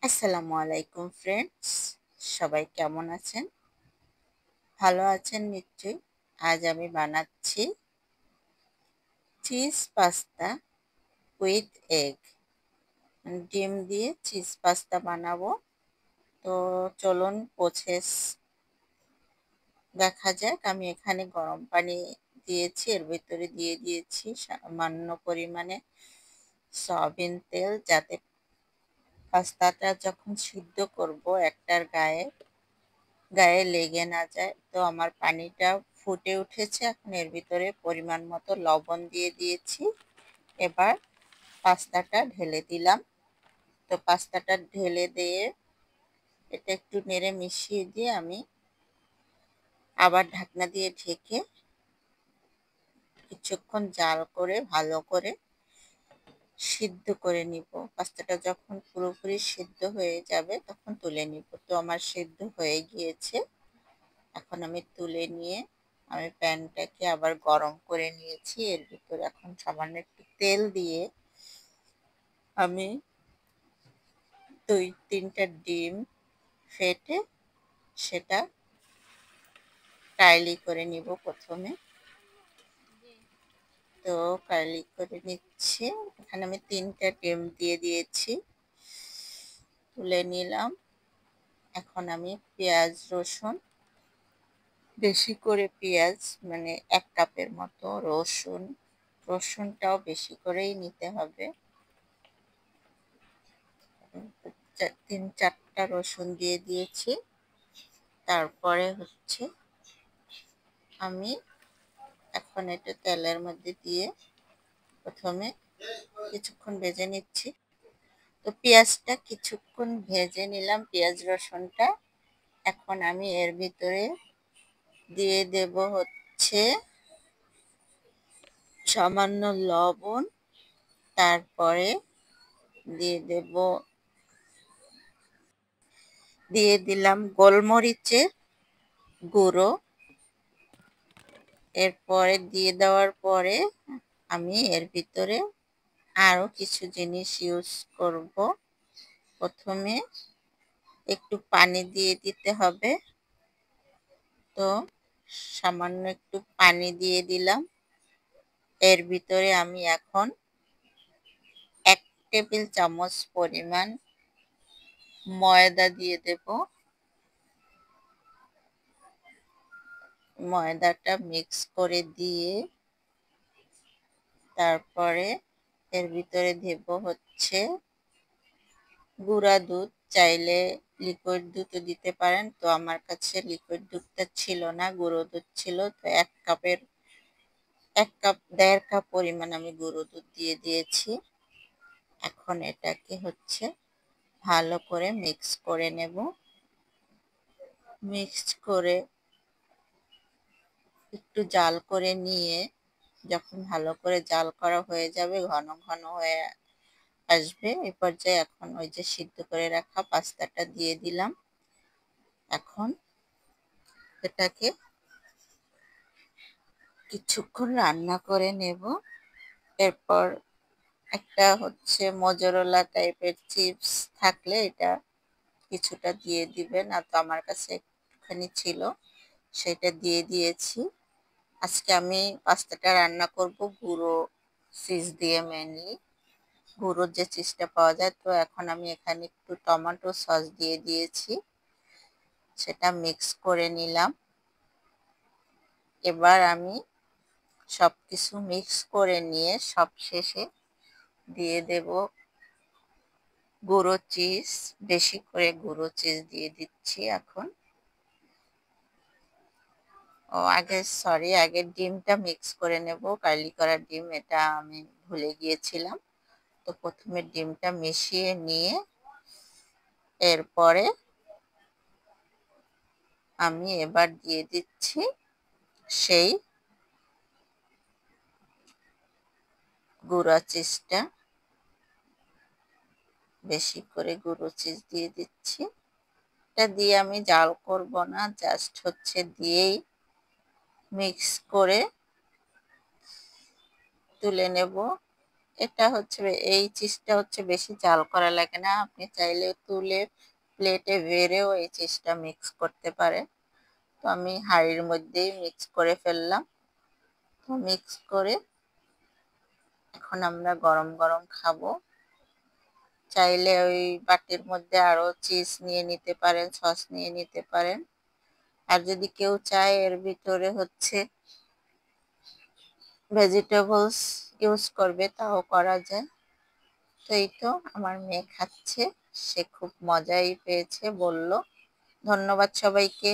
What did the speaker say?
আসসালামু আলাইকুম ফ্রেন্ডস, সবাই কেমন আছেন? ভালো আছেন নিশ্চয়ই। আজ আমি বানাচ্ছি চিজ পাস্তা উইথ এগ। ডিম দিয়ে চিজ পাস্তা বানাবো। তো চলুন প্রসেস দেখা যাক। আমি এখানে গরম পানি দিয়েছি, এর ভিতরে দিয়ে দিয়েছি সামান্য পরিমাণে সয়াবিন তেল, যাতে পাস্তাটা যখন সিদ্ধ করব একটার গায়ে গায়ে লেগে না যায়। তো আমার পানিটা ফুটে উঠেছে, এখন এর ভিতরে পরিমাণ মতো লবণ দিয়ে দিয়েছি। এবার পাস্তাটা ঢেলে দিলাম। তো পাস্তাটা ঢেলে দিয়ে এটা একটু নেড়ে মিশিয়ে দিয়ে আমি আবার ঢাকনা দিয়ে ঢেকে কিছুক্ষণ জাল করে ভালো করে সিদ্ধ করে নিব। পাস্তাটা যখন পুরোপুরি সিদ্ধ হয়ে যাবে তখন তুলে নিব। তো আমার সিদ্ধ হয়ে গিয়েছে, এখন আমি তুলে নিয়ে আমি প্যানটাকে আবার গরম করে নিয়েছি। এর ভিতরে এখন সামান্য একটু তেল দিয়ে আমি 2-3টা ডিম ফেটে সেটা কাইলি করে নিব প্রথমে। তো কাইলি করে নিচ্ছি। এখানে আমি 3টা ডিম দিয়ে দিয়েছি, তুলে নিলাম। এখন আমি পেঁয়াজ রসুন, বেশি করে পেঁয়াজ, মানে 1 কাপের মতো রসুনটাও বেশি করেই নিতে হবে। 3-4টা রসুন দিয়ে দিয়েছি। তারপরে হচ্ছে আমি এখন এটা তেলের মধ্যে দিয়ে প্রথমে কিছুক্ষণ ভেজে নিচ্ছি। তো পেঁয়াজটা কিছুক্ষণ ভেজে নিলাম, পেঁয়াজ রসুনটা। এখন আমি এর ভিতরে দিয়ে দেব হচ্ছে সামান্য লবণ, তারপরে দিয়ে দিলাম গোলমরিচের গুঁড়ো। এরপরে দিয়ে দেওয়ার পরে আমি এর ভিতরে আরো কিছু জিনিস ইউজ করব। প্রথমে একটু পানি দিয়ে দিতে হবে। তো সামান্য একটু পানি দিয়ে দিলাম। এর ভিতরে আমি এখন 1 টেবিল চামচ পরিমাণ ময়দা দিয়ে দেব। ময়দাটা মিক্স করে দিয়ে তারপরে এর ভিতরে দেব হচ্ছে গুঁড়া দুধ। চাইলে লিকুইড দুধও দিতে পারেন। তো আমার কাছে লিকুইড দুধটা ছিল না, গুঁড়ো দুধ ছিল। তো 1 কাপের 1.5 কাপ পরিমাণ আমি গুঁড়ো দুধ দিয়ে দিয়েছি। এখন এটাকে হচ্ছে ভালো করে মিক্স করে নেব। মিক্স করে একটু জাল করে নিয়ে যখন ভালো করে জাল করা হয়ে যাবে, ঘন ঘন হয়ে আসবে, এই পর্যায়ে এখন ওই যে সিদ্ধ করে রাখা পাস্তাটা দিয়ে দিলাম। এখন এটাকে কিছুক্ষণ রান্না করে নেব। এরপর একটা হচ্ছে মোজারেলা টাইপের চিপস থাকলে এটা কিছুটা দিয়ে দিবেন। আর তো আমার কাছে একটুখানি ছিল, সেটা দিয়ে দিয়েছি। আজকে আমি পাস্তাটা রান্না করব গুঁড়ো চিজ দিয়ে, মেনলি গুঁড়ো যে চিজটা পাওয়া যায়। তো এখন আমি এখানে একটু টমেটো সস দিয়ে দিয়েছি, সেটা মিক্স করে নিলাম। এবার আমি সবকিছু মিক্স করে নিয়ে সবশেষে দিয়ে দেব গুঁড়ো চিজ। বেশি করে গুঁড়ো চিজ দিয়ে দিচ্ছি এখন। আগে ডিমটা মিক্স করে নেব, কার্লি করা ডিম, এটা আমি ভুলে গিয়েছিলাম। তো প্রথমে ডিমটা মিশিয়ে নিয়ে এরপরে আমি এবার দিয়ে দিচ্ছি সেই গুঁড়া চিজটা। বেশি করে গুঁড়ো চিজ দিয়ে দিচ্ছি। এটা দিয়ে আমি জাল করব না, জাস্ট হচ্ছে দিয়েই মিক্স করে তুলে নেব। এটা হচ্ছে এই চিজটা হচ্ছে বেশি জাল করা লাগে না, আপনি চাইলে তুলে প্লেটে বেড়েও এই চিজটা মিক্স করতে পারেন। তো আমি হাঁড়ির মধ্যেই মিক্স করে ফেললাম। তো মিক্স করে এখন আমরা গরম গরম খাবো। চাইলে ওই বাটির মধ্যে আরো চিজ নিয়ে নিতে পারেন, সস নিয়ে নিতে পারেন। আর যদি কেউ চায় এর ভিতরে হচ্ছে ভেজিটেবলস ইউজ করবে, তাও করা যায়। তো এই তো আমার মেয়ে খাচ্ছে, সে খুব মজাই পেয়েছে বলল। ধন্যবাদ সবাইকে।